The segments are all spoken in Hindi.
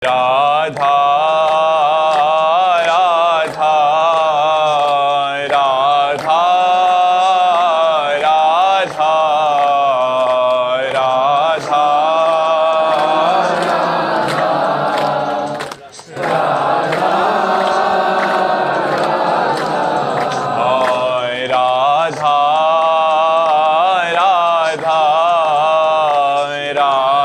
राधा राधा राधा राधा राधा राधा राधा राधा राधा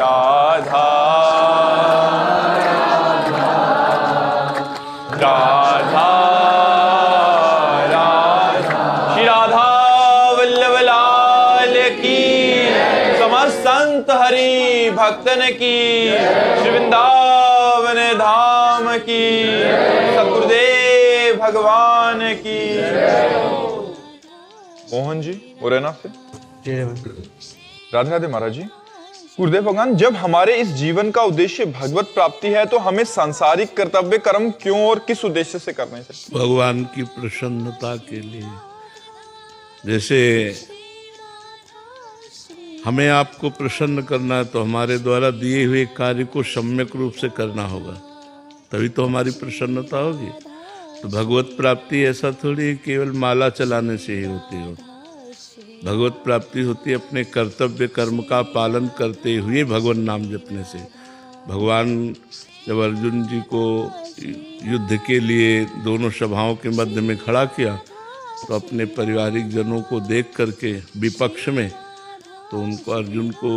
राधा राधा श्री राधा वल्लभ लाल की, समस्त संत हरि भक्तन की, श्री वृंदावन धाम की, सतगुरुदेव भगवान की। मोहन जी मुरैना से। राधे राधे महाराज जी। गुरुदेव भगवान, जब हमारे इस जीवन का उद्देश्य भगवत प्राप्ति है तो हमें सांसारिक कर्तव्य कर्म क्यों और किस उद्देश्य से करने चाहिए? भगवान की प्रसन्नता के लिए। जैसे हमें आपको प्रसन्न करना है तो हमारे द्वारा दिए हुए कार्य को सम्यक रूप से करना होगा, तभी तो हमारी प्रसन्नता होगी। तो भगवत प्राप्ति ऐसा थोड़ी है केवल माला चलाने से ही होती हो। भगवत प्राप्ति होती है अपने कर्तव्य कर्म का पालन करते हुए भगवान नाम जपने से। भगवान जब अर्जुन जी को युद्ध के लिए दोनों सभाओं के मध्य में खड़ा किया तो अपने पारिवारिक जनों को देख करके विपक्ष में, तो उनको अर्जुन को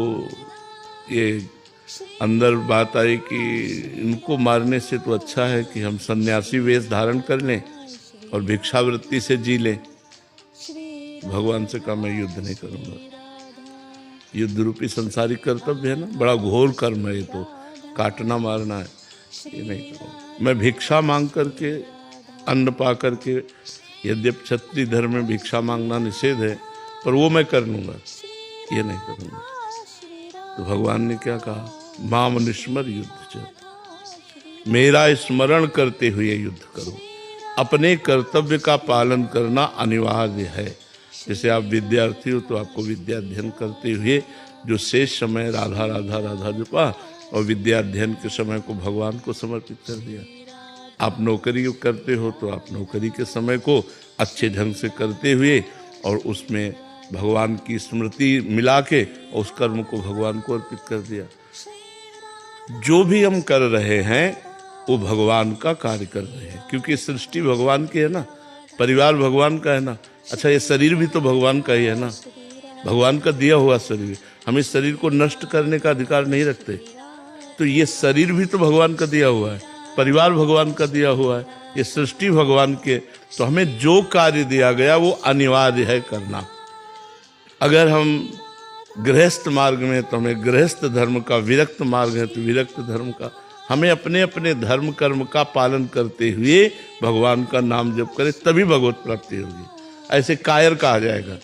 ये अंदर बात आई कि इनको मारने से तो अच्छा है कि हम सन्यासी वेश धारण कर लें और भिक्षावृत्ति से जी लें। भगवान से कहा मैं युद्ध नहीं करूँगा। युद्ध रूपी संसारिक कर्तव्य है ना, बड़ा घोर कर्म है ये, तो काटना मारना है, ये नहीं करूँगा। मैं भिक्षा मांग करके अन्न पा करके, यद्यप क्षत्रिय धर्म में भिक्षा मांगना निषेध है, पर वो मैं कर लूँगा, ये नहीं करूँगा। तो भगवान ने क्या कहा? माम निस्मर युद्ध च, मेरा स्मरण करते हुए युद्ध करो। अपने कर्तव्य का पालन करना अनिवार्य है। जैसे आप विद्यार्थी हो तो आपको विद्या अध्ययन करते हुए जो शेष समय राधा राधा राधा जपा और विद्या अध्ययन के समय को भगवान को समर्पित कर दिया। आप नौकरी करते हो तो आप नौकरी के समय को अच्छे ढंग से करते हुए और उसमें भगवान की स्मृति मिला के उस कर्म को भगवान को अर्पित कर दिया। जो भी हम कर रहे हैं वो भगवान का कार्य कर रहे हैं, क्योंकि सृष्टि भगवान की है ना, परिवार भगवान का है ना। अच्छा, ये शरीर भी तो भगवान का ही है ना, भगवान का दिया हुआ शरीर। हम इस शरीर को नष्ट करने का अधिकार नहीं रखते। तो ये शरीर भी तो भगवान का दिया हुआ है, परिवार भगवान का दिया हुआ है, ये सृष्टि भगवान के। तो हमें जो कार्य दिया गया वो अनिवार्य है करना। अगर हम गृहस्थ मार्ग में तो हमें गृहस्थ धर्म का, विरक्त मार्ग है तो विरक्त धर्म का। हमें अपने अपने धर्म कर्म का पालन करते हुए भगवान का नाम जप करें, तभी भगवत प्राप्ति होगी। ऐसे कायर कहा जाएगा,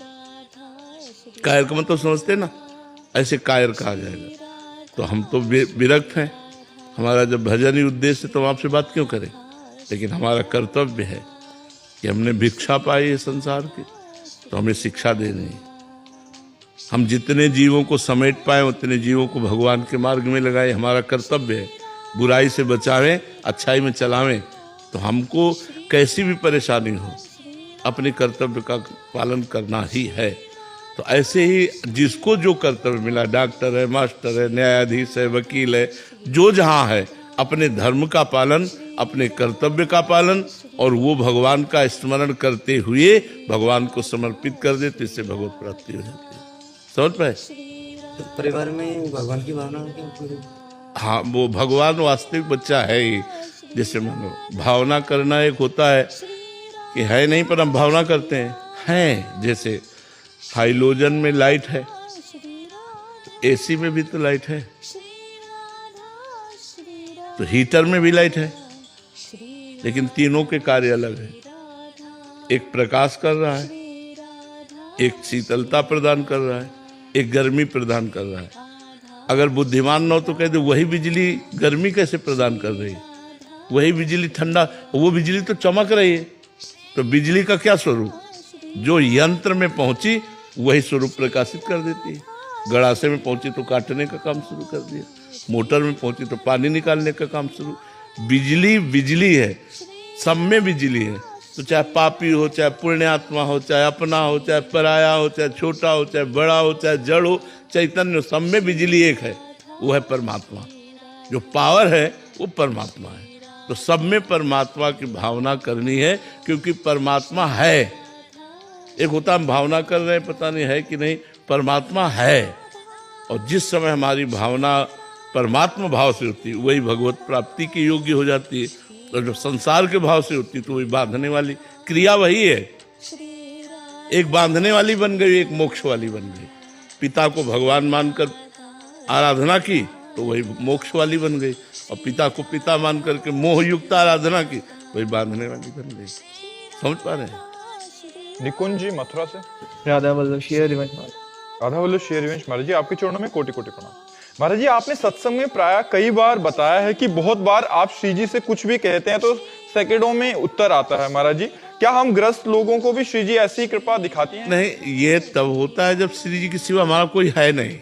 कायर का मतलब समझते ना, ऐसे कायर कहा जाएगा। तो हम तो विरक्त हैं, हमारा जब भजन ही उद्देश्य है तो हम आपसे बात क्यों करें। लेकिन हमारा कर्तव्य है कि हमने भिक्षा पाई है संसार की, तो हमें शिक्षा देनी है। हम जितने जीवों को समेट पाए उतने जीवों को भगवान के मार्ग में लगाए, हमारा कर्तव्य है। बुराई से बचावें, अच्छाई में चलावें। तो हमको कैसी भी परेशानी हो अपने कर्तव्य का पालन करना ही है। तो ऐसे ही जिसको जो कर्तव्य मिला, डॉक्टर है, मास्टर है, न्यायाधीश है, वकील है, जो जहाँ है, अपने धर्म का पालन, अपने कर्तव्य का पालन और वो भगवान का स्मरण करते हुए भगवान को समर्पित कर दे, तो इससे भगवत प्राप्ति हो जाती है। समझ पाए? तो परिवार में भगवान की भावना क्यों? हाँ, वो भगवान वास्तविक बच्चा है ही। जैसे मानो भावना करना एक होता है कि है नहीं, पर हम भावना करते हैं। जैसे हाइलोजन में लाइट है, एसी में भी तो लाइट है, तो हीटर में भी लाइट है, लेकिन तीनों के कार्य अलग है। एक प्रकाश कर रहा है, एक शीतलता प्रदान कर रहा है, एक गर्मी प्रदान कर रहा है। अगर बुद्धिमान न हो तो कहते वही बिजली गर्मी कैसे प्रदान कर रही है, वही बिजली ठंडा, वो बिजली तो चमक रही है। तो बिजली का क्या स्वरूप? जो यंत्र में पहुंची वही स्वरूप प्रकाशित कर देती है। गड़ासे में पहुंची तो काटने का काम शुरू कर दिया, मोटर में पहुंची तो पानी निकालने का काम शुरू। बिजली बिजली है, सब में बिजली है। तो चाहे पापी हो, चाहे पुण्यात्मा हो, चाहे अपना हो, चाहे पराया हो, चाहे छोटा हो, चाहे बड़ा हो, चाहे जड़ हो, चैतन्य हो, सब में बिजली एक है, वो है परमात्मा। जो पावर है वो परमात्मा है। तो सब में परमात्मा की भावना करनी है, क्योंकि परमात्मा है। एक होता हम भावना कर रहे हैं, पता नहीं है कि नहीं, परमात्मा है। और जिस समय हमारी भावना परमात्मा भाव से होती है, वही भगवत प्राप्ति की योग्य हो जाती है। और जब संसार के भाव से होती है तो वही बांधने वाली क्रिया वही है। एक बांधने वाली बन गई, एक मोक्ष वाली बन गई। पिता को भगवान मानकर आराधना की तो वही मोक्ष वाली बन गई, और पिता को पिता मान करके मोह युक्त आराधना की, वही बांधने वाली बन गई। समझ पा रहे हैं? निकुंज जी मथुरा से। राधा वल्लभ श्री हरिवंश महाराज। राधा वल्लभ श्री हरिवंश महाराज जी, आपके चरणों में कोटि कोटि प्रणाम। महाराज जी, आपने सत्संग में प्राय कई बार बताया है कि बहुत बार आप श्री जी से कुछ भी कहते हैं तो सेकंडों में उत्तर आता है। महाराज जी, क्या हम ग्रस्त लोगों को भी श्री जी ऐसी कृपा दिखाती हैं? नहीं, ये तब होता है जब श्री जी के सिवा हमारा कोई है नहीं।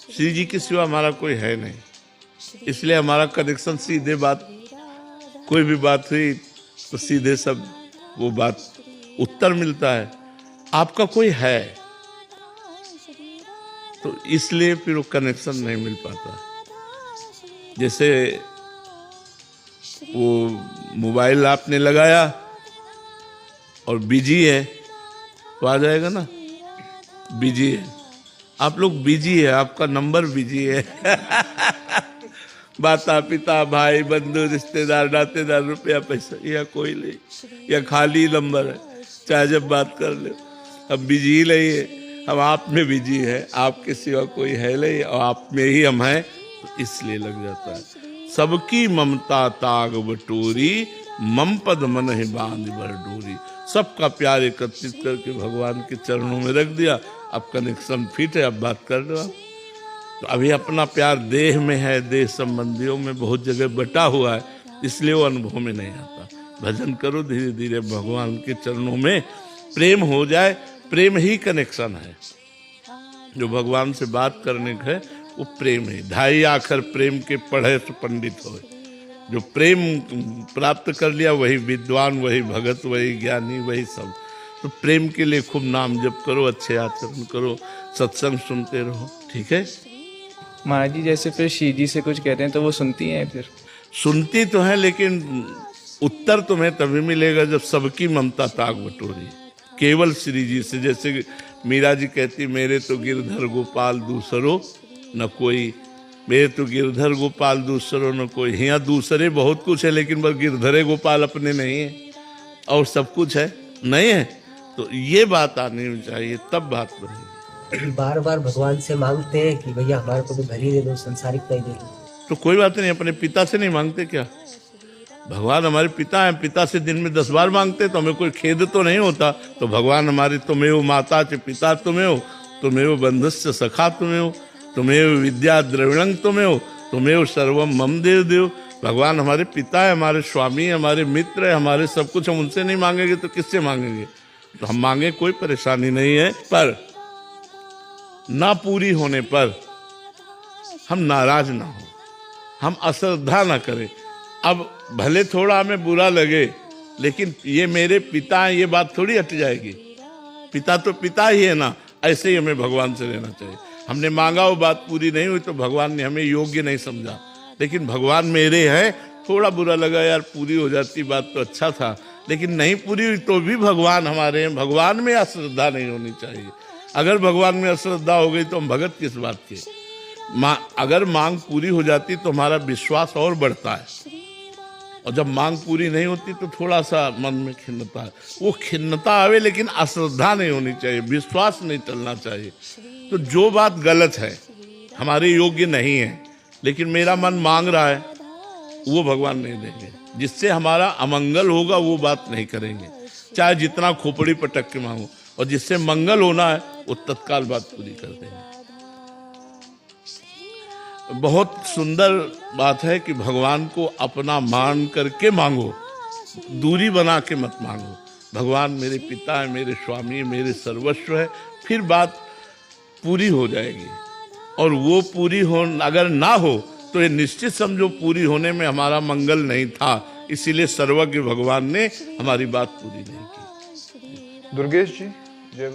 श्री जी के सिवा हमारा कोई है नहीं, इसलिए हमारा कनेक्शन सीधे बात, कोई भी बात हुई तो सीधे सब वो बात उत्तर मिलता है। आपका कोई है तो इसलिए फिर वो कनेक्शन नहीं मिल पाता। जैसे वो मोबाइल आपने लगाया और बिजी है तो आ जाएगा ना, बिजी है। आप लोग बिजी है, आपका नंबर बिजी है। माता पिता भाई बंधु रिश्तेदार नातेदार रुपया पैसा या कोई नहीं, या खाली नंबर है, चाहे जब बात कर ले। हम बिजी ही नहीं है, हम आप में बिजी है, आपके सिवा कोई है नहीं, और आप में ही हम हैं, तो इसलिए लग जाता है। सबकी ममता ताग बटोरी, मम पद मन ही बांध भर डोरी। सबका प्यार एकत्रित करके भगवान के चरणों में रख दिया। अब कनेक्शन फिट है, अब बात कर लो आप। तो अभी अपना प्यार देह में है, देह संबंधियों में बहुत जगह बटा हुआ है, इसलिए वो अनुभव में नहीं आता। भजन करो, धीरे धीरे भगवान के चरणों में प्रेम हो जाए। प्रेम ही कनेक्शन है। जो भगवान से बात करने का है वो प्रेम है। ढाई आखर प्रेम के पढ़े तो पंडित होए। जो प्रेम प्राप्त कर लिया वही विद्वान, वही भगत, वही ज्ञानी, वही सब। तो प्रेम के लिए खूब नाम जप करो, अच्छे आचरण करो, सत्संग सुनते रहो, ठीक है। महाराज जी, जैसे फिर श्री जी से कुछ कहते हैं तो वो सुनती हैं? फिर सुनती तो है, लेकिन उत्तर तुम्हें तभी मिलेगा जब सबकी ममता ताक बटोरी। केवल श्री जी से, जैसे मीरा जी कहती, मेरे तो गिरधर गोपाल दूसरो न कोई, मेरे तो गिरधर गोपाल दूसरो न कोई। यहाँ दूसरे बहुत कुछ है, लेकिन बस गिरधरे गोपाल अपने नहीं है, और सब कुछ है नहीं है। तो ये बात आनी चाहिए, तब बात बनेगी। बार बार भगवान से मांगते हैं कि भैया हमारे को भी घर ही दे दो, संसारिकता ही दे दो। तो कोई बात नहीं, अपने पिता से नहीं मांगते क्या? भगवान हमारे पिता हैं, पिता से दिन में 10 बार मांगते तो हमें कोई खेद तो नहीं होता। तो भगवान हमारे तुमेव माता च पिता तुमेव, तुमेव बंधुस्य सखा तुमेव, तुमेव विद्या द्रविणं तुमेव, तुमेव सर्वम मम देव देव। भगवान हमारे पिता है, हमारे स्वामी है, हमारे मित्र है, हमारे सब कुछ। हम उनसे नहीं मांगेंगे तो किससे मांगेंगे? तो हम मांगे, कोई परेशानी नहीं है, पर ना पूरी होने पर हम नाराज ना हो, हम अश्रद्धा ना करें। अब भले थोड़ा हमें बुरा लगे, लेकिन ये मेरे पिता हैं, ये बात थोड़ी हट जाएगी। पिता तो पिता ही है ना, ऐसे ही हमें भगवान से लेना चाहिए। हमने मांगा, वो बात पूरी नहीं हुई तो भगवान ने हमें योग्य नहीं समझा, लेकिन भगवान मेरे हैं। थोड़ा बुरा लगा, यार पूरी हो जाती बात तो अच्छा था, लेकिन नहीं पूरी हुई तो भी भगवान हमारे हैं। भगवान में अश्रद्धा नहीं होनी चाहिए। अगर भगवान में अश्रद्धा हो गई तो हम भगत किस बात के? अगर मांग पूरी हो जाती तो हमारा विश्वास और बढ़ता है, और जब मांग पूरी नहीं होती तो थोड़ा सा मन में खिन्नता है। वो खिन्नता आवे, लेकिन अश्रद्धा नहीं होनी चाहिए, विश्वास नहीं टलना चाहिए। तो जो बात गलत है, हमारे योग्य नहीं है, लेकिन मेरा मन मांग रहा है, वो भगवान नहीं देंगे। जिससे हमारा अमंगल होगा वो बात नहीं करेंगे, चाहे जितना खोपड़ी पटक के मांगो। और जिससे मंगल होना है वो तत्काल बात पूरी कर देंगे। बहुत सुंदर बात है कि भगवान को अपना मान करके मांगो, दूरी बना के मत मांगो। भगवान मेरे पिता है, मेरे स्वामी है, मेरे सर्वस्व है। फिर बात पूरी हो जाएगी। और वो पूरी हो अगर ना हो तो ये निश्चित समझो पूरी होने में हमारा मंगल नहीं था, इसीलिए सर्वज्ञ भगवान ने हमारी बात पूरी नहीं की। दुर्गेश जी, जय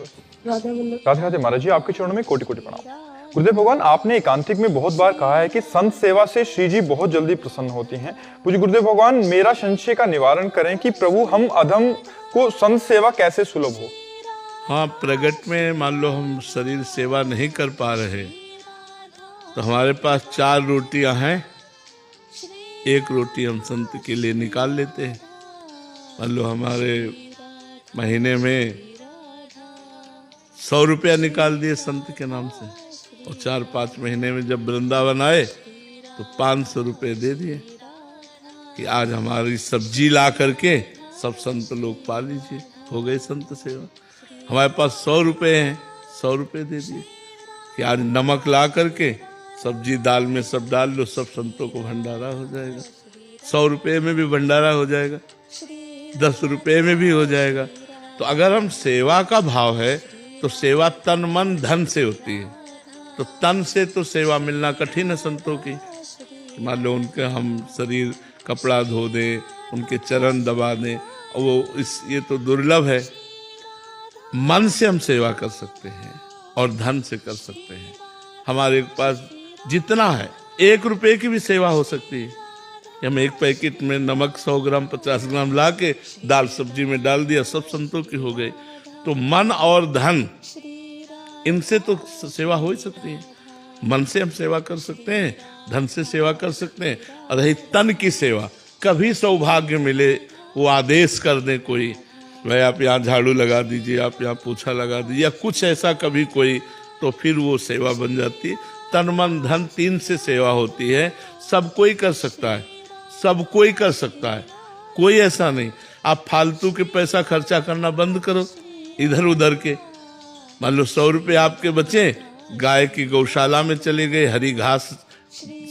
राधे राधे महाराज जी, आपके चरणों में कोटि कोटि प्रणाम। गुरुदेव भगवान, आपने एकांतिक में बहुत बार कहा है कि संत सेवा से श्री जी बहुत जल्दी प्रसन्न होती हैं। पूज्य गुरुदेव भगवान, मेरा संशय का निवारण करें कि प्रभु हम अधम को संत सेवा कैसे सुलभ हो। हाँ, प्रगट में मान लो हम शरीर सेवा नहीं कर पा रहे तो हमारे पास 4 रोटियां हैं, 1 रोटी हम संत के लिए निकाल लेते हैं। मान लो हमारे महीने में 100 रुपया निकाल दिए संत के नाम से, और 4-5 महीने में जब वृंदावन आए तो 500 रुपये दे दिए कि आज हमारी सब्जी ला करके सब संत लोग पा लीजिए, हो गई संत सेवा। हमारे पास 100 रुपये हैं, 100 रुपये दे दिए कि आज नमक ला करके सब्जी दाल में सब डाल लो, सब संतों को भंडारा हो जाएगा। 100 रुपये में भी भंडारा हो जाएगा, 10 रुपये में भी हो जाएगा। तो अगर हम सेवा का भाव है तो सेवा तन मन धन से होती है। तो तन से तो सेवा मिलना कठिन है संतों की। मान लो उनके हम शरीर कपड़ा धो दें, उनके चरण दबा दें, और वो ये तो दुर्लभ है। मन से हम सेवा कर सकते हैं और धन से कर सकते हैं। हमारे पास जितना है 1 रुपये की भी सेवा हो सकती है। हम 1 पैकेट में नमक 100 ग्राम 50 ग्राम ला के दाल सब्जी में डाल दिया, सब संतों की हो गई। तो मन और धन, इनसे तो सेवा हो ही सकती है। मन से हम सेवा कर सकते हैं, धन से सेवा कर सकते हैं। और रही तन की सेवा, कभी सौभाग्य मिले वो आदेश कर दे कोई, भाई आप यहाँ झाड़ू लगा दीजिए, आप यहाँ पोछा लगा दीजिए, या कुछ ऐसा कभी कोई, तो फिर वो सेवा बन जाती है। तन मन धन 3 से सेवा होती है। सब कोई कर सकता है, सब कोई कर सकता है, कोई ऐसा नहीं। आप फालतू के पैसा खर्चा करना बंद करो इधर उधर के। मान लो 100 रुपये आपके बचे, गाय की गौशाला में चले गए, हरी घास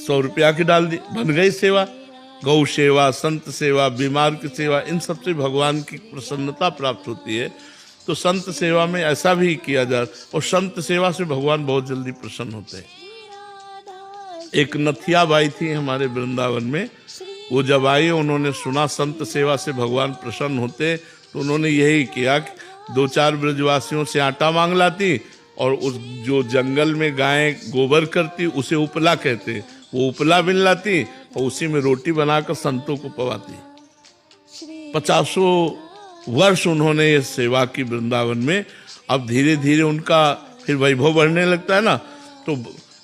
100 रुपया की डाल दी, बन गई सेवा। गौ सेवा, संत सेवा, बीमार की सेवा, इन सबसे भगवान की प्रसन्नता प्राप्त होती है। तो संत सेवा में ऐसा भी किया जाए, और संत सेवा से भगवान बहुत जल्दी प्रसन्न होते हैं। एक नथिया बाई थी हमारे वृंदावन में, वो जब आई उन्होंने सुना संत सेवा से भगवान प्रसन्न होते, तो उन्होंने यही किया कि 2-4 ब्रजवासियों से आटा मांग लाती, और उस जो जंगल में गायें गोबर करती उसे उपला कहते, वो उपला बिन लाती और उसी में रोटी बनाकर संतों को पवाती। 50 वर्ष उन्होंने ये सेवा की वृंदावन में। अब धीरे धीरे उनका फिर वैभव बढ़ने लगता है ना, तो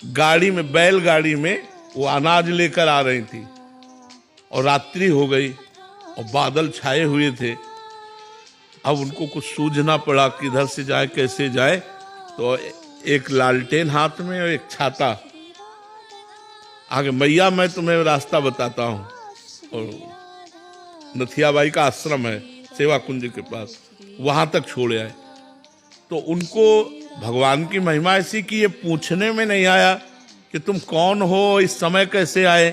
गाड़ी में, बैलगाड़ी में वो अनाज लेकर आ रही थी, और रात्रि हो गई और बादल छाए हुए थे। अब उनको कुछ सूझना पड़ा कि इधर से जाए कैसे जाए, तो एक लालटेन हाथ में और एक छाता आगे, मैया मैं तुम्हें रास्ता बताता हूँ। और नथियाबाई का आश्रम है सेवा कुंज के पास, वहां तक छोड़े आए। तो उनको भगवान की महिमा ऐसी कि ये पूछने में नहीं आया कि तुम कौन हो, इस समय कैसे आए।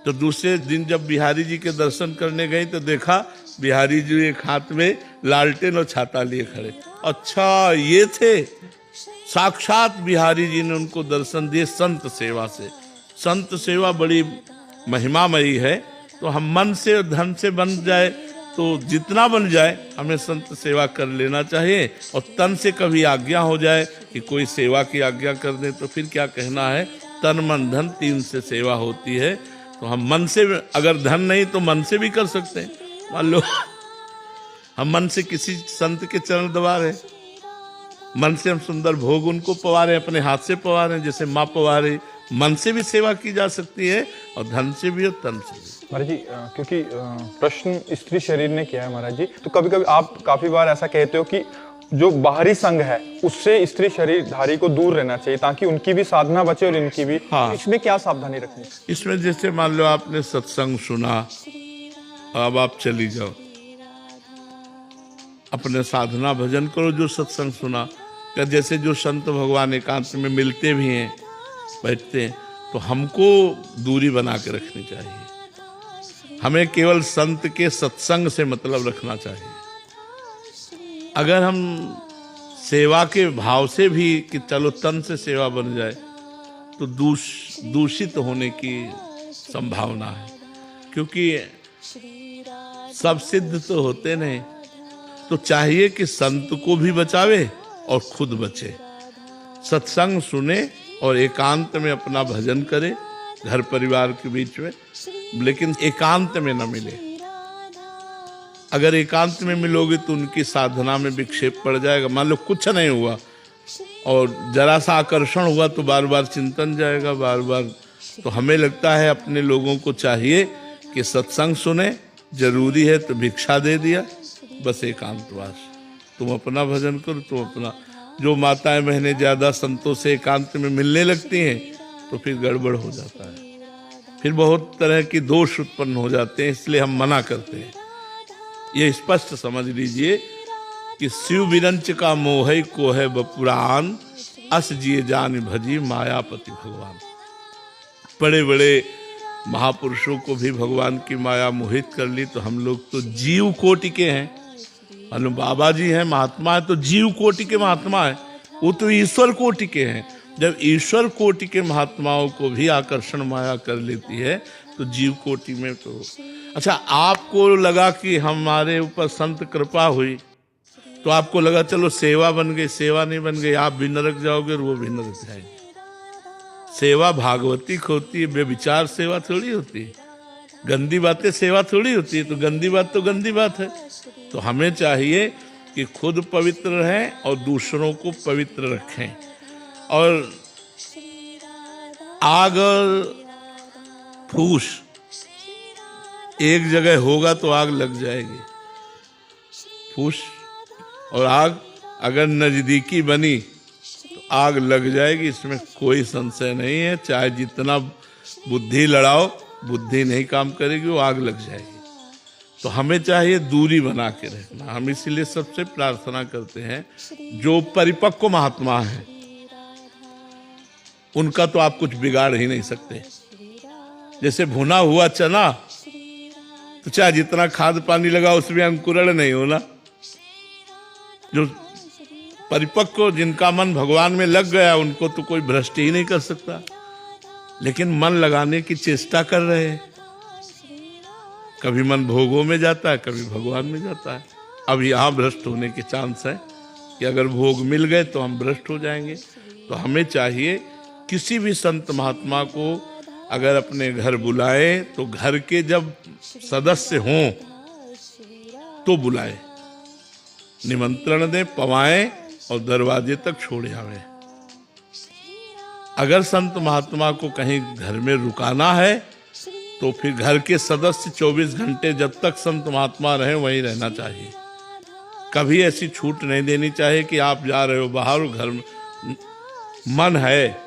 तो दूसरे दिन जब बिहारी जी के दर्शन करने गई तो देखा बिहारी जी एक हाथ में लालटेन और छाता लिए खड़े। अच्छा, ये थे साक्षात बिहारी जी ने उनको दर्शन दिए संत सेवा से। संत सेवा बड़ी महिमामयी है। तो हम मन से और धन से बन जाए तो जितना बन जाए हमें संत सेवा कर लेना चाहिए। और तन से कभी आज्ञा हो जाए कि कोई सेवा की आज्ञा कर दे तो फिर क्या कहना है, तन मन धन 3 से सेवा होती है। तो हम मन से, अगर धन नहीं तो मन से भी कर सकते हैं। मान लो हम मन से किसी संत के चरण दबा रहे, मन से हम सुंदर भोग उनको पवा रहे, अपने हाथ से पवा रहे, जैसे माँ पवा रही। मन से भी सेवा की जा सकती है और धन से भी और तन से भी। महाराज जी, क्योंकि प्रश्न स्त्री शरीर ने किया है महाराज जी, तो कभी कभी आप काफी बार ऐसा कहते हो कि जो बाहरी संग है उससे स्त्री शरीरधारी को दूर रहना चाहिए ताकि उनकी भी साधना बचे और इनकी भी। हाँ। इसमें क्या सावधानी रखनी? इसमें जैसे मान लो आपने सत्संग सुना, अब आप चली जाओ अपने साधना भजन करो। जो सत्संग सुना, जैसे जो संत भगवान एकांत में मिलते भी हैं, बैठते हैं, तो हमको दूरी बना के रखनी चाहिए। हमें केवल संत के सत्संग से मतलब रखना चाहिए। अगर हम सेवा के भाव से भी कि चलो तन से सेवा बन जाए, तो दूषित होने की संभावना है, क्योंकि सब सिद्ध तो होते नहीं। तो चाहिए कि संत को भी बचावे और खुद बचे, सत्संग सुने और एकांत में अपना भजन करे, घर परिवार के बीच में, लेकिन एकांत में न मिले। अगर एकांत में मिलोगे तो उनकी साधना में विक्षेप पड़ जाएगा। मान लो कुछ नहीं हुआ और जरा सा आकर्षण हुआ तो बार बार चिंतन जाएगा, बार बार। तो हमें लगता है अपने लोगों को चाहिए कि सत्संग सुने, जरूरी है तो भिक्षा दे दिया, बस एकांतवास, तुम अपना भजन करो, तुम अपना। जो माताएं बहनें ज्यादा संतों से एकांत में मिलने लगती हैं तो फिर गड़बड़ हो जाता है, फिर बहुत तरह की दोष उत्पन्न हो जाते हैं, इसलिए हम मना करते हैं। ये स्पष्ट समझ लीजिए कि शिव विरंच का मोह को है बपुरान, अस जिए जान भजी मायापति भगवान। बड़े बड़े महापुरुषों को भी भगवान की माया मोहित कर ली, तो हम लोग तो जीव कोटि के हैं। मतलब बाबा जी हैं, महात्मा है, तो जीव कोटि के महात्मा है, वो तो ईश्वर कोटि के हैं। जब ईश्वर कोटि के महात्माओं को भी आकर्षण माया कर लेती है तो जीव कोटि में तो। अच्छा, आपको लगा कि हमारे ऊपर संत कृपा हुई तो आपको लगा चलो सेवा बन गई, सेवा नहीं बन गई, आप भी नरक जाओगे और वो भी नरक जाएंगे। सेवा भागवतिक होती है, बेविचार सेवा थोड़ी होती है, गंदी बातें सेवा थोड़ी होती है। तो गंदी बात तो गंदी बात है। तो हमें चाहिए कि खुद पवित्र रहें और दूसरों को पवित्र रखें। और आग और फूस एक जगह होगा तो आग लग जाएगी। फूस और आग अगर नजदीकी बनी तो आग लग जाएगी, इसमें कोई संशय नहीं है। चाहे जितना बुद्धि लड़ाओ, बुद्धि नहीं काम करेगी, वो आग लग जाएगी। तो हमें चाहिए दूरी बना के रखना। हम इसीलिए सबसे प्रार्थना करते हैं, जो परिपक्व महात्मा है उनका तो आप कुछ बिगाड़ ही नहीं सकते। जैसे भुना हुआ चना, तो चाहे जितना खाद पानी लगा उसमें अंकुरण नहीं होना। जो परिपक्व, जिनका मन भगवान में लग गया, उनको तो कोई भ्रष्ट ही नहीं कर सकता। लेकिन मन लगाने की चेष्टा कर रहे हैं, कभी मन भोगों में जाता है, कभी भगवान में जाता है। अब यहाँ भ्रष्ट होने के चांस है कि अगर भोग मिल गए तो हम भ्रष्ट हो जाएंगे। तो हमें चाहिए किसी भी संत महात्मा को अगर अपने घर बुलाए तो घर के जब सदस्य हों तो बुलाए, निमंत्रण दें, पवाएं और दरवाजे तक छोड़े आवे। अगर संत महात्मा को कहीं घर में रुकाना है तो फिर घर के सदस्य 24 घंटे जब तक संत महात्मा रहे वहीं रहना चाहिए। कभी ऐसी छूट नहीं देनी चाहिए कि आप जा रहे हो बाहर, घर में मन है,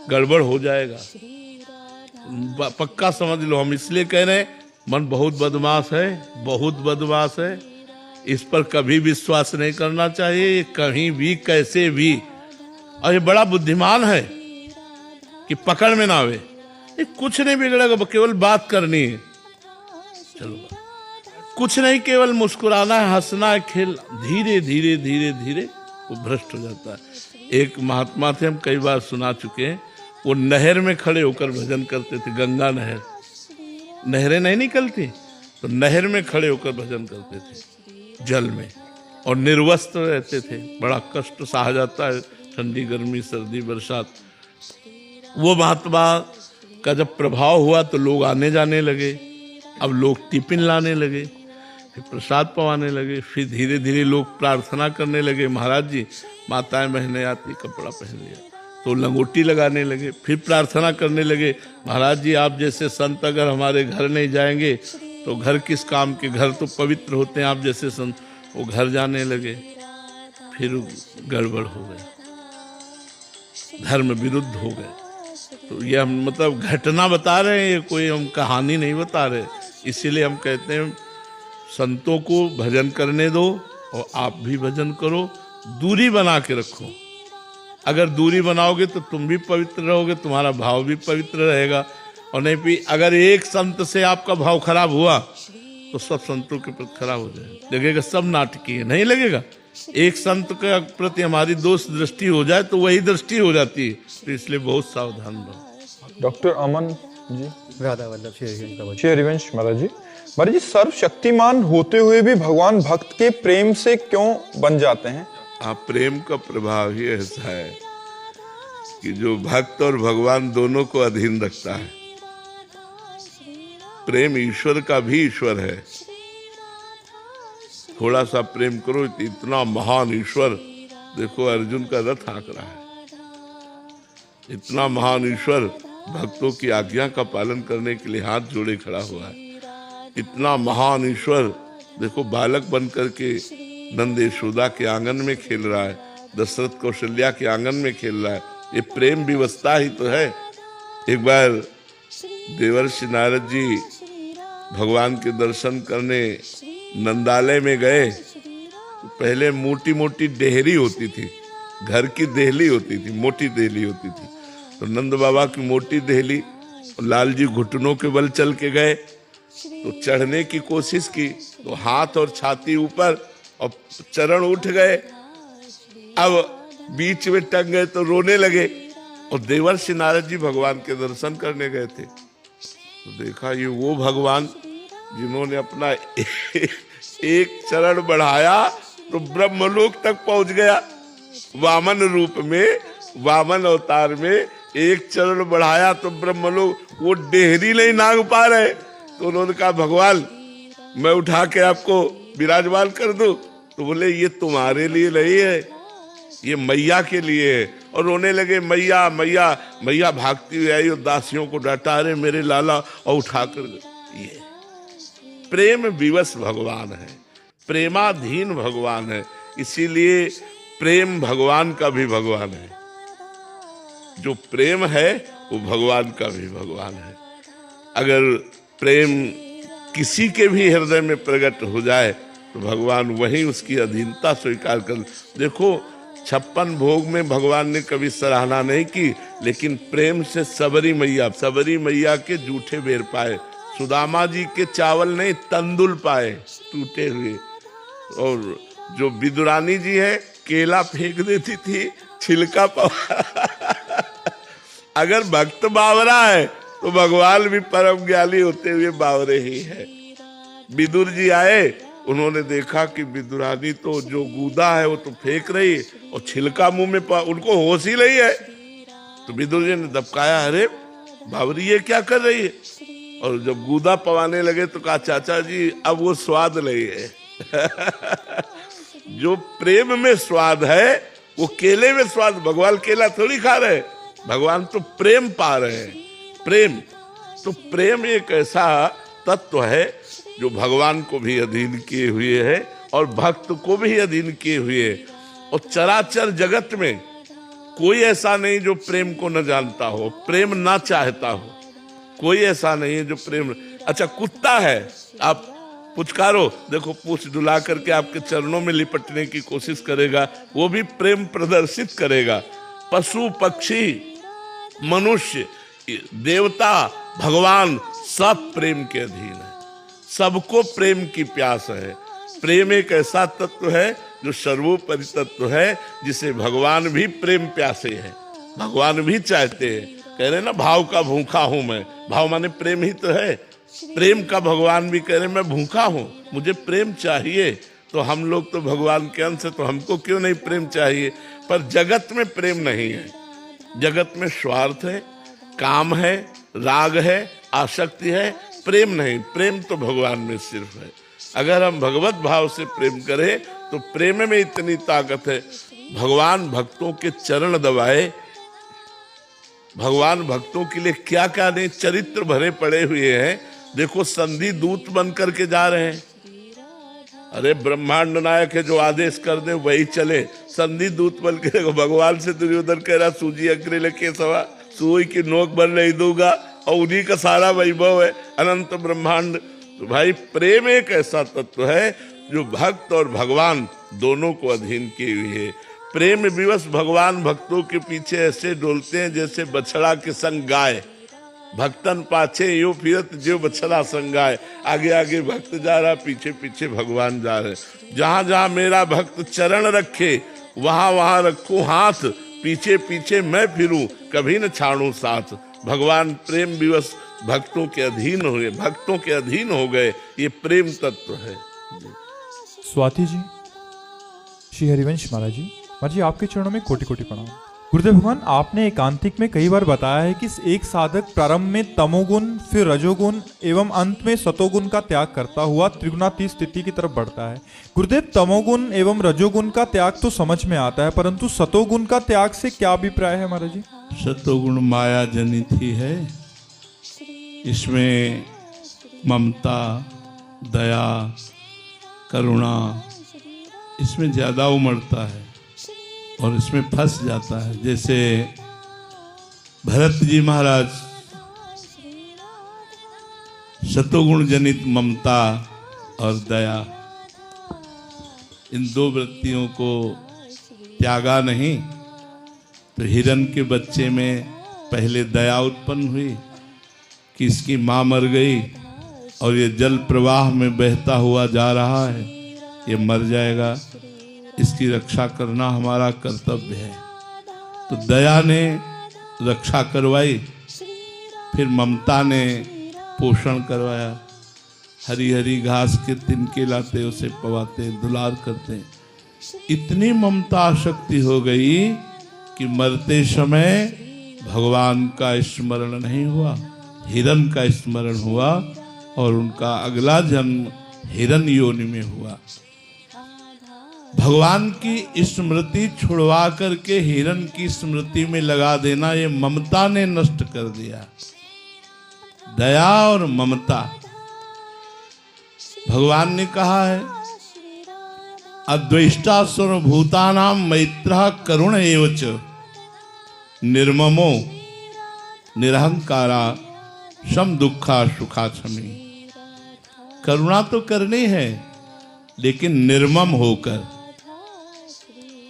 गड़बड़ हो जाएगा। पक्का समझ लो, हम इसलिए कह रहे हैं, मन बहुत बदमाश है, बहुत बदमाश है। इस पर कभी विश्वास नहीं करना चाहिए, कहीं भी कैसे भी। और ये बड़ा बुद्धिमान है कि पकड़ में ना आवे। कुछ नहीं बिगड़ेगा, केवल बात करनी है, चलो कुछ नहीं, केवल मुस्कुराना है, हंसना है, खेल। धीरे धीरे धीरे धीरे वो भ्रष्ट हो जाता है। एक महात्मा थे, हम कई बार सुना चुके हैं, वो नहर में खड़े होकर भजन करते थे। गंगा नहर, नहरें नहीं निकलती, तो नहर में खड़े होकर भजन करते थे जल में, और निर्वस्त्र रहते थे। बड़ा कष्ट सहा जाता है, ठंडी, गर्मी, सर्दी, बरसात। वो महात्मा का जब प्रभाव हुआ तो लोग आने जाने लगे। अब लोग टिफिन लाने लगे, फिर प्रसाद पवाने लगे, फिर धीरे धीरे लोग प्रार्थना करने लगे, महाराज जी माताएं बहनें आती, कपड़ा पहन लिया, तो लंगोटी लगाने लगे। फिर प्रार्थना करने लगे, महाराज जी आप जैसे संत अगर हमारे घर नहीं जाएंगे तो घर किस काम के, घर तो पवित्र होते हैं, आप जैसे संत। वो घर जाने लगे, फिर गड़बड़ हो गए, धर्म विरुद्ध हो गए। तो ये हम मतलब घटना बता रहे हैं, ये कोई हम कहानी नहीं बता रहे। इसीलिए हम कहते हैं संतों को भजन करने दो और आप भी भजन करो, दूरी बना के रखो। अगर दूरी बनाओगे तो तुम भी पवित्र रहोगे, तुम्हारा भाव भी पवित्र रहेगा। और नहीं भी अगर एक संत से आपका भाव खराब हुआ तो सब संतों के प्रति खराब हो जाएगा, लगेगा सब नाटकीय है, नहीं लगेगा। एक संत के प्रति हमारी दोष दृष्टि हो जाए तो वही दृष्टि हो जाती है, तो इसलिए बहुत सावधान रहो। डॉक्टर अमन जी, राधा वल्लभ श्री श्री हरिवंश महाराज जी, महाराज जी सर्वशक्तिमान होते हुए भी भगवान भक्त के प्रेम से क्यों बन जाते हैं? आप प्रेम का प्रभाव ही ऐसा है कि जो भक्त और भगवान दोनों को अधीन रखता है। प्रेम ईश्वर का भी ईश्वर है। थोड़ा सा प्रेम करो, इतना महान ईश्वर, देखो अर्जुन का रथ हाँक रहा है। इतना महान ईश्वर भक्तों की आज्ञा का पालन करने के लिए हाथ जोड़े खड़ा हुआ है। इतना महान ईश्वर देखो बालक बन करके नंद यशोदा के आंगन में खेल रहा है, दशरथ कौशल्या के आंगन में खेल रहा है। ये प्रेम विवस्था ही तो है। एक बार देवर्षि नारद जी भगवान के दर्शन करने नंदालय में गए तो पहले मोटी मोटी डेहरी होती थी, घर की देहली होती थी, मोटी देहली होती थी। तो नंद बाबा की मोटी देहली, लाल जी घुटनों के बल चल के गए तो चढ़ने की कोशिश की तो हाथ और छाती ऊपर और चरण उठ गए। अब बीच में टंग गए तो रोने लगे। और देवर्षि नारद जी भगवान के दर्शन करने गए थे तो देखा ये वो भगवान जिन्होंने अपना एक चरण बढ़ाया तो ब्रह्मलोक तक पहुंच गया। वामन रूप में, वामन अवतार में एक चरण बढ़ाया तो ब्रह्मलोक, वो डेहरी नहीं नाग पा रहे। तो उन्होंने कहा भगवान मैं उठा के आपको विराजमान कर दूं। तो बोले ये तुम्हारे लिए नहीं है, ये मैया के लिए है। और रोने लगे, मैया मैया मैया। भागती हुई आई और दासियों को डांटा, अरे मेरे लाला, और उठा कर। ये प्रेम विवश भगवान है, प्रेमाधीन भगवान है। इसीलिए प्रेम भगवान का भी भगवान है। जो प्रेम है वो भगवान का भी भगवान है। अगर प्रेम किसी के भी हृदय में प्रकट हो जाए तो भगवान वहीं उसकी अधीनता स्वीकार कर। देखो 56 भोग में भगवान ने कभी सराहना नहीं की, लेकिन प्रेम से सबरी मैया के जूठे बेर पाए। सुदामा जी के चावल नहीं तंदुल पाए टूटे हुए। और जो विदुरानी जी है केला फेंक देती थी, छिलका अगर भक्त बावरा है तो भगवान भी परम ज्ञानी होते हुए बावरे ही है। विदुर जी आए, उन्होंने देखा कि विदुरानी तो जो गूदा है वो तो फेंक रही है और छिलका मुंह में उनको होश ही नहीं है। तो विदुर जी ने दबकाया, अरे बावरी ये क्या कर रही है? और जब गूदा पवाने लगे तो कहा चाचा जी अब वो स्वाद नहीं है। जो प्रेम में स्वाद है वो केले में स्वाद। भगवान केला थोड़ी खा रहे, भगवान तो प्रेम पा रहे हैं। प्रेम तो प्रेम एक ऐसा तत्व है जो भगवान को भी अधीन किए हुए है और भक्त को भी अधीन किए हुए है। और चराचर जगत में कोई ऐसा नहीं जो प्रेम को न जानता हो, प्रेम ना चाहता हो। कोई ऐसा नहीं है जो प्रेम। अच्छा कुत्ता है, आप पुचकारो, देखो पूछ डुला करके आपके चरणों में लिपटने की कोशिश करेगा, वो भी प्रेम प्रदर्शित करेगा। पशु पक्षी मनुष्य देवता भगवान सब प्रेम के अधीन है। सबको प्रेम की प्यास है। प्रेम एक ऐसा तत्व है जो सर्वोपरि तत्व है, जिसे भगवान भी प्रेम प्यासे हैं, भगवान भी चाहते हैं। कह रहे ना भाव का भूखा हूं मैं, भाव माने प्रेम ही तो है। प्रेम का भगवान भी कह रहे मैं भूखा हूं, मुझे प्रेम चाहिए। तो हम लोग तो भगवान के अंश है, तो हमको क्यों नहीं प्रेम चाहिए? पर जगत में प्रेम नहीं है। जगत में स्वार्थ है, काम है, राग है, आसक्ति है, प्रेम नहीं। प्रेम तो भगवान में सिर्फ है। अगर हम भगवत भाव से प्रेम करें तो प्रेम में इतनी ताकत है। भगवान भक्तों के चरण दबाए, भगवान भक्तों के लिए क्या क्या नहीं चरित्र भरे पड़े हुए हैं। देखो संधि दूत बन करके जा रहे हैं। अरे ब्रह्मांड नायक है, जो आदेश कर दे वही चले। संधि दूत बन के देखो, भगवान से दुर्योधन कह रहा सूजी अग्रे लेके सवा सुई की नोक बन नहीं दूंगा, और उन्हीं का सारा वैभव है अनंत ब्रह्मांड। तो भाई प्रेम एक ऐसा तत्व है जो भक्त और भगवान दोनों को अधीन किए हुए है। प्रेम विवश भगवान भक्तों के पीछे ऐसे डोलते हैं जैसे बछड़ा के संग गाय। भक्तन पाछे यो फिरत जो बछड़ा संगाए, आगे आगे भक्त जा रहा, पीछे पीछे भगवान जा रहे। जहां जहां मेरा भक्त चरण रखे वहां वहां रखूं हाथ, पीछे पीछे मैं फिरूं कभी न छाड़ूं साथ। भगवान प्रेम विवश भक्तों के अधीन हुए, भक्तों के अधीन हो गए, ये प्रेम तत्व है। स्वाति जी, श्री हरिवंश महाराज जी आपके चरणों में कोटि कोटि प्रणाम। गुरुदेव भगवान, आपने एकांतिक में कई बार बताया है कि एक साधक प्रारंभ में तमोगुण, फिर रजोगुण एवं अंत में सतोगुण का त्याग करता हुआ त्रिगुणातीत स्थिति की तरफ बढ़ता है। गुरुदेव, तमोगुण एवं रजोगुण का त्याग तो समझ में आता है, परंतु सतोगुण का त्याग से क्या अभिप्राय है महाराज जी? सतोगुण माया जनित ही है, इसमें ममता, दया, करुणा इसमें ज्यादा उमड़ता है और इसमें फंस जाता है। जैसे भरत जी महाराज सतोगुण जनित ममता और दया, इन दो वृत्तियों को त्यागा नहीं तो हिरण के बच्चे में पहले दया उत्पन्न हुई कि इसकी माँ मर गई और ये जल प्रवाह में बहता हुआ जा रहा है, ये मर जाएगा, इसकी रक्षा करना हमारा कर्तव्य है। तो दया ने रक्षा करवाई, फिर ममता ने पोषण करवाया, हरी हरी घास के तिनके लाते, उसे पवाते, दुलार करते। इतनी ममता शक्ति हो गई कि मरते समय भगवान का स्मरण नहीं हुआ, हिरण का स्मरण हुआ और उनका अगला जन्म हिरण योनि में हुआ। भगवान की स्मृति छुड़वा करके हिरण की स्मृति में लगा देना, ये ममता ने नष्ट कर दिया। दया और ममता, भगवान ने कहा है अद्वेष्टा सर्वभूतानां मैत्रः करुण एव च निर्ममो निरहंकारा सम दुखा सुखा क्षमी। करुणा तो करनी है लेकिन निर्मम होकर।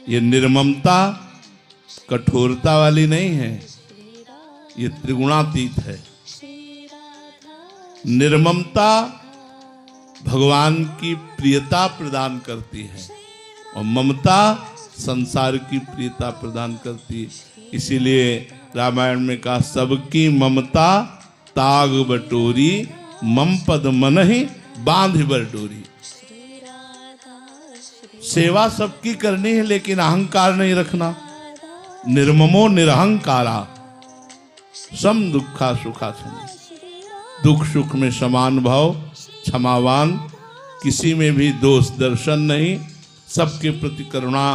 ये निर्ममता कठोरता वाली नहीं है, ये त्रिगुणातीत है। निर्ममता भगवान की प्रियता प्रदान करती है और ममता संसार की प्रियता प्रदान करती है। इसीलिए रामायण में कहा सबकी ममता ताग बटोरी, मम पद मन ही बांध बरडोरी। सेवा सबकी करनी है लेकिन अहंकार नहीं रखना। निर्ममो निरहंकारा सम दुखा सुखा क्षमी। दुख सुख में समान भाव, क्षमावान, किसी में भी दोष दर्शन नहीं, सबके प्रति करुणा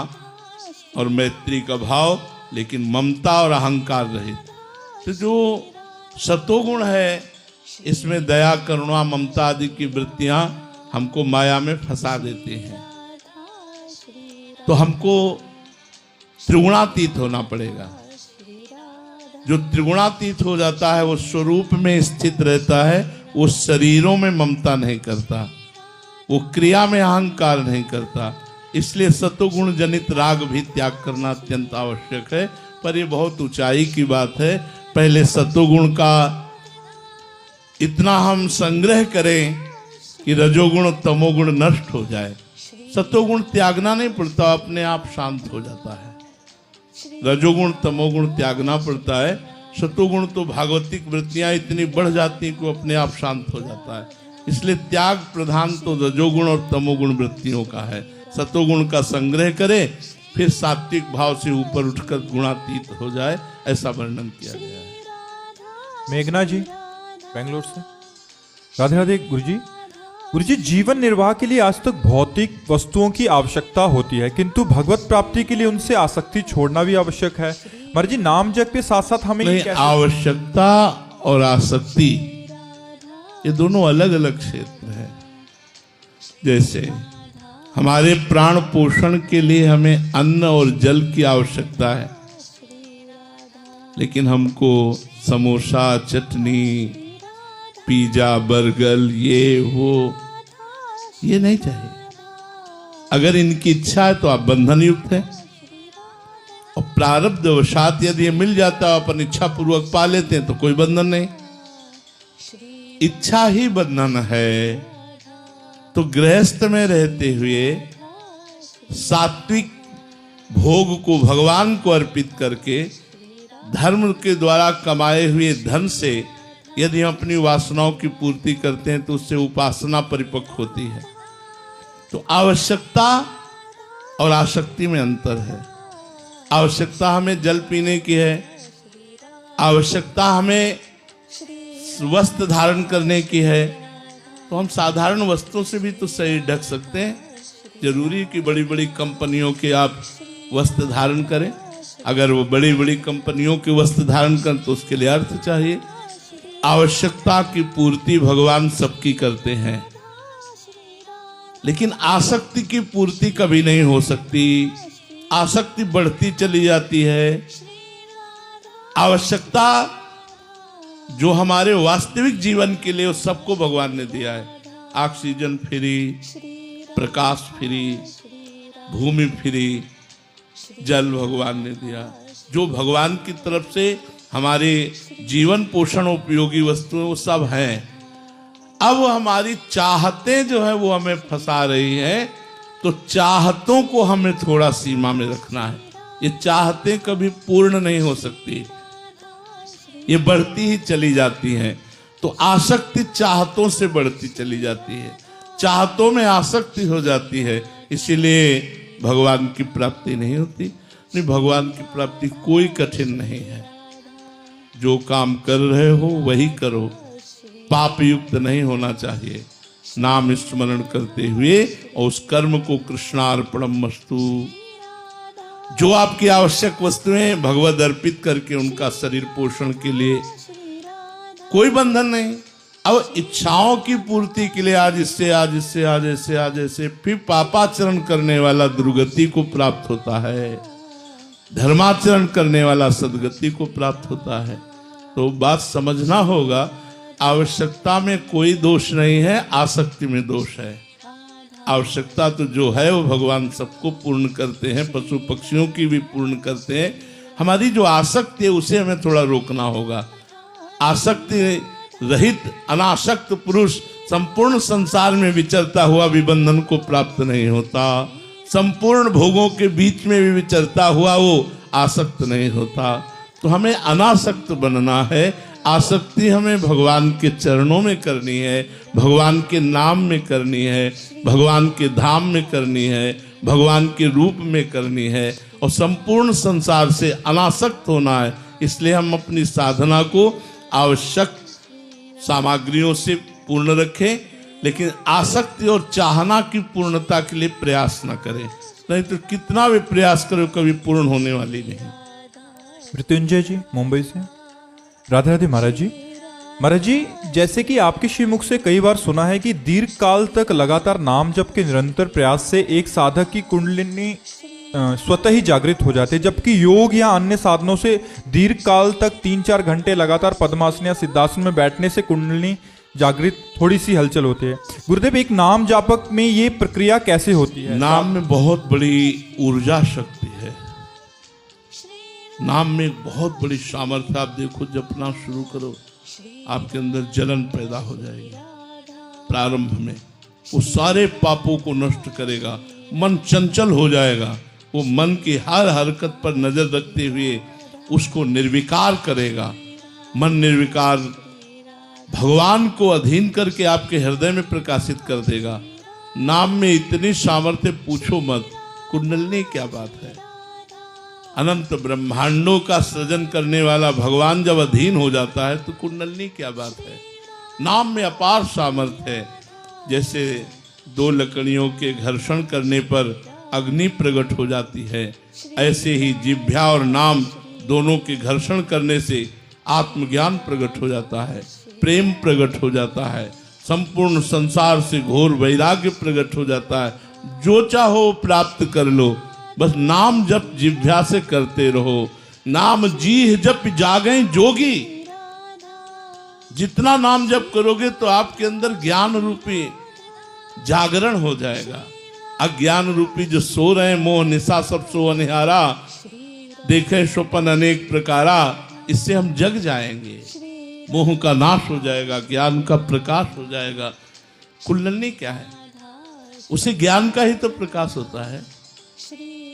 और मैत्री का भाव, लेकिन ममता और अहंकार रहित। तो जो सतोगुण है इसमें दया, करुणा, ममता आदि की वृत्तियां हमको माया में फंसा देती हैं। तो हमको त्रिगुणातीत होना पड़ेगा। जो त्रिगुणातीत हो जाता है वो स्वरूप में स्थित रहता है, वो शरीरों में ममता नहीं करता, वो क्रिया में अहंकार नहीं करता। इसलिए सतोगुण जनित राग भी त्याग करना अत्यंत आवश्यक है। पर ये बहुत ऊंचाई की बात है। पहले सतोगुण का इतना हम संग्रह करें कि रजोगुण तमोगुण नष्ट हो जाए। सतोगुण त्यागना नहीं पड़ता, अपने आप शांत हो जाता है। रजोगुण तमोगुण त्यागना पड़ता है। सतोगुण तो भागवतिक वृत्तियां इतनी बढ़ जाती हैं कि वो अपने आप शांत हो जाता है। इसलिए त्याग प्रधान तो रजोगुण और तमोगुण वृत्तियों का है। सतोगुण का संग्रह करे, फिर सात्विक भाव से ऊपर उठकर गुणातीत हो जाए, ऐसा वर्णन किया गया है। मेघना जी बेंगलोर से, राधे राधे गुरुजी। गुरुजी, जीवन निर्वाह के लिए आज तक भौतिक वस्तुओं की आवश्यकता होती है, किंतु भगवत प्राप्ति के लिए उनसे आसक्ति छोड़ना भी आवश्यक है। महाराज जी, नाम जप के साथ साथ हमें नहीं, आवश्यकता और आसक्ति ये दोनों अलग अलग क्षेत्र हैं। जैसे हमारे प्राण पोषण के लिए हमें अन्न और जल की आवश्यकता है, लेकिन हमको समोसा, चटनी, पिज्जा, बर्गर, ये वो ये नहीं चाहिए। अगर इनकी इच्छा है तो आप बंधन युक्त हैं, और प्रारब्धवशात यदि ये मिल जाता है अपन इच्छा पूर्वक पा लेते हैं तो कोई बंधन नहीं। इच्छा ही बंधन है, तो गृहस्थ में रहते हुए सात्विक भोग को भगवान को अर्पित करके धर्म के द्वारा कमाए हुए धन से यदि हम अपनी वासनाओं की पूर्ति करते हैं तो उससे उपासना परिपक्व होती है। तो आवश्यकता और आसक्ति में अंतर है। आवश्यकता हमें जल पीने की है, आवश्यकता हमें वस्त्र धारण करने की है, तो हम साधारण वस्त्रों से भी तो शरीर ढक सकते हैं। जरूरी कि बड़ी बड़ी कंपनियों के आप वस्त्र धारण करें। अगर वो बड़ी बड़ी कंपनियों के वस्त्र धारण करें तो उसके लिए अर्थ चाहिए। आवश्यकता की पूर्ति भगवान सबकी करते हैं, लेकिन आसक्ति की पूर्ति कभी नहीं हो सकती। आसक्ति बढ़ती चली जाती है। आवश्यकता जो हमारे वास्तविक जीवन के लिए उस सबको भगवान ने दिया है। ऑक्सीजन फ्री, प्रकाश फ्री, भूमि फ्री, जल भगवान ने दिया। जो भगवान की तरफ से हमारे जीवन पोषण उपयोगी वस्तुएं वो सब हैं। अब हमारी चाहतें जो है वो हमें फंसा रही हैं, तो चाहतों को हमें थोड़ा सीमा में रखना है। ये चाहतें कभी पूर्ण नहीं हो सकती, ये बढ़ती ही चली जाती हैं। तो आसक्ति चाहतों से बढ़ती चली जाती है, चाहतों में आसक्ति हो जाती है, इसीलिए भगवान की प्राप्ति नहीं होती। नहीं, भगवान की प्राप्ति कोई कठिन नहीं है। जो काम कर रहे हो वही करो, पाप युक्त नहीं होना चाहिए। नाम स्मरण करते हुए और उस कर्म को कृष्णार्पणमस्तु। जो आपकी आवश्यक वस्तुएं भगवद अर्पित करके उनका शरीर पोषण के लिए कोई बंधन नहीं। अब इच्छाओं की पूर्ति के लिए आज इससे आज इससे आज ऐसे आज ऐसे, फिर पापाचरण करने वाला दुर्गति को प्राप्त होता है, धर्माचरण करने वाला सदगति को प्राप्त होता है। तो बात समझना होगा, आवश्यकता में कोई दोष नहीं है, आसक्ति में दोष है। आवश्यकता तो जो है वो भगवान सबको पूर्ण करते हैं, पशु पक्षियों की भी पूर्ण करते हैं। हमारी जो आसक्ति है उसे हमें थोड़ा रोकना होगा। आसक्ति रहित अनासक्त पुरुष संपूर्ण संसार में विचरता हुआ भी बंधन को प्राप्त नहीं होता। संपूर्ण भोगों के बीच में भी विचरता हुआ वो आसक्त नहीं होता। तो हमें अनासक्त बनना है। आसक्ति हमें भगवान के चरणों में करनी है, भगवान के नाम में करनी है, भगवान के धाम में करनी है, भगवान के रूप में करनी है, और संपूर्ण संसार से अनासक्त होना है। इसलिए हम अपनी साधना को आवश्यक सामग्रियों से पूर्ण रखें, लेकिन आसक्ति और चाहना की पूर्णता के लिए प्रयास न करें। नहीं तो कितना भी प्रयास करो कभी पूर्ण होने वाली नहीं। मृत्युंजय जी मुंबई से। राधे राधे महाराज जी। महाराज जी, जैसे कि आपके श्रीमुख से कई बार सुना है कि दीर्घ काल तक लगातार नाम जप के निरंतर प्रयास से एक साधक की कुंडलिनी स्वतः ही जागृत हो जाते हैं, जबकि योग या अन्य साधनों से दीर्घ काल तक 3-4 घंटे लगातार पद्मासन या सिद्धासन में बैठने से कुंडलिनी जागृत थोड़ी सी हलचल होती है। गुरुदेव, एक नाम जापक में ये प्रक्रिया कैसे होती है? नाम में बहुत बड़ी ऊर्जा शक्ति है। नाम में एक बहुत बड़ी सामर्थ्य। आप देखो, जपना शुरू करो, आपके अंदर जलन पैदा हो जाएगी। प्रारंभ में वो सारे पापों को नष्ट करेगा, मन चंचल हो जाएगा। वो मन की हर हरकत पर नजर रखते हुए उसको निर्विकार करेगा। मन निर्विकार भगवान को अधीन करके आपके हृदय में प्रकाशित कर देगा। नाम में इतनी सामर्थ्य पूछो मत। कुंडलिनी क्या बात है? अनंत ब्रह्मांडों का सृजन करने वाला भगवान जब अधीन हो जाता है तो कुंडलिनी क्या बात है? नाम में अपार सामर्थ्य है। जैसे दो लकड़ियों के घर्षण करने पर अग्नि प्रकट हो जाती है, ऐसे ही जिह्वा और नाम दोनों के घर्षण करने से आत्मज्ञान प्रकट हो जाता है, प्रेम प्रकट हो जाता है, संपूर्ण संसार से घोर वैराग्य प्रकट हो जाता है। जो चाहो प्राप्त कर लो, बस नाम जप जिह्वा से करते रहो। नाम जीह जप जागें जोगी। जितना नाम जप करोगे तो आपके अंदर ज्ञान रूपी जागरण हो जाएगा। अज्ञान रूपी जो सो रहे हैं, मोह निशा सब सो अनिहारा, देखे स्वप्न अनेक प्रकारा, इससे हम जग जाएंगे। मोह का नाश हो जाएगा, ज्ञान का प्रकाश हो जाएगा। कुंडलिनी क्या है? उसे ज्ञान का ही तो प्रकाश होता है।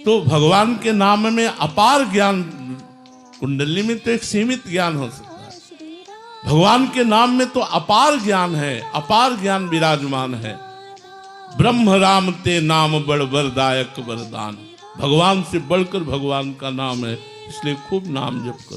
तो भगवान के नाम में अपार ज्ञान, कुंडलिनी में तो एक सीमित ज्ञान हो सकता है, भगवान के नाम में तो अपार ज्ञान है, अपार ज्ञान विराजमान है। ब्रह्म राम ते नाम बड़ वरदायक वरदान, भगवान से बढ़कर भगवान का नाम है, इसलिए खूब नाम जप करो।